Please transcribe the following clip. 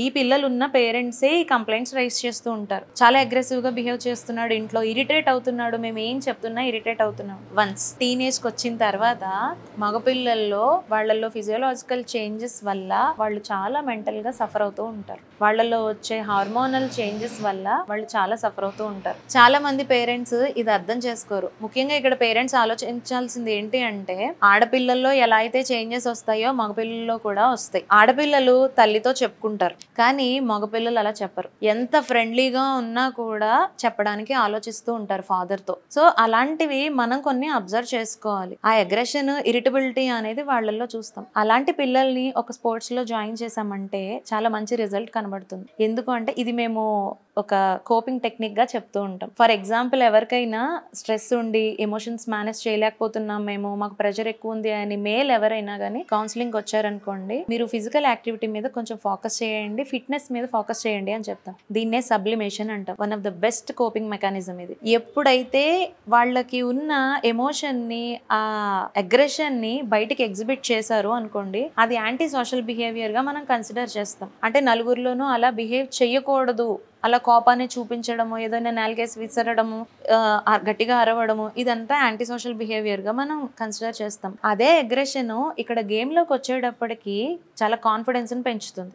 ఈ పిల్లలున్న పేరెంట్సే ఈ complaints rise చేస్తూ ఉంటారు. చాలా అగ్రెసివ్గా బిహేవ్ చేస్తున్నాడు, ఇంట్లో ఇరిటేట్ అవుతున్నాడు, మేము ఏం చెప్తున్నా ఇరిటేట్ అవుతున్నాం. వన్స్ టీనేజ్కి వచ్చిన తర్వాత మగపిల్లల్లో వాళ్ళల్లో ఫిజియోలాజికల్ చేంజెస్ వల్ల వాళ్ళు చాలా మెంటల్గా సఫర్ అవుతూ ఉంటారు. వాళ్ళలో వచ్చే హార్మోనల్ చేంజెస్ వల్ల వాళ్ళు చాలా సఫర్ అవుతూ ఉంటారు. చాలా మంది పేరెంట్స్ ఇది అర్థం చేసుకోరు. ముఖ్యంగా ఇక్కడ పేరెంట్స్ ఆలోచించాల్సింది ఏంటి అంటే, ఆడపిల్లల్లో ఎలా అయితే చేంజెస్ వస్తాయో మగపిల్లల్లో కూడా వస్తాయి. ఆడపిల్లలు తల్లితో చెప్పుకుంటారు, కానీ మగపిల్లలు అలా చెప్పరు. ఎంత ఫ్రెండ్లీగా ఉన్నా కూడా చెప్పడానికి ఆలోచిస్తూ ఉంటారు ఫాదర్ తో. సో అలాంటివి మనం కొన్ని అబ్జర్వ్ చేసుకోవాలి. ఆ అగ్రెషన్, ఇరిటబిలిటీ అనేది వాళ్ళల్లో చూస్తాం. అలాంటి పిల్లల్ని ఒక స్పోర్ట్స్ లో జాయిన్ చేసామంటే చాలా మంచి రిజల్ట్ కనబడుతుంది. ఎందుకు అంటే ఇది మేము ఒక కోపింగ్ టెక్నిక్ గా చెప్తూ ఉంటాం. ఫర్ ఎగ్జాంపుల్, ఎవరికైనా స్ట్రెస్ ఉండి ఎమోషన్స్ మేనేజ్ చేయలేకపోతున్నాం, మేము మాకు ప్రెషర్ ఎక్కువ ఉంది అని మేల్ ఎవరైనా కానీ కౌన్సిలింగ్ వచ్చారనుకోండి, మీరు ఫిజికల్ యాక్టివిటీ మీద కొంచెం ఫోకస్ చేయండి, ఫిట్నెస్ మీద ఫోకస్ చేయండి అని చెప్తాం. దీన్నే సబ్లిమేషన్ అంటాం. One of the best coping mechanism ఇది. ఎప్పుడైతే వాళ్ళకి ఉన్న ఎమోషన్ ని, ఆ అగ్రెషన్ ని బయటికి ఎగ్జిబిట్ చేశారు అనుకోండి, అది యాంటీ సోషల్ బిహేవియర్ గా మనం కన్సిడర్ చేస్తాం. అంటే నలుగురిలోనూ అలా బిహేవ్ చేయకూడదు, అలా కోపాన్ని చూపించడము, ఏదైనా నాలుగేసి విసరడము, గట్టిగా అరవడము, ఇదంతా యాంటీ సోషల్ బిహేవియర్ గా మనం కన్సిడర్ చేస్తాం. అదే అగ్రెషన్ ఇక్కడ గేమ్ లోకి వచ్చేటప్పటికి చాలా కాన్ఫిడెన్స్ ని పెంచుతుంది.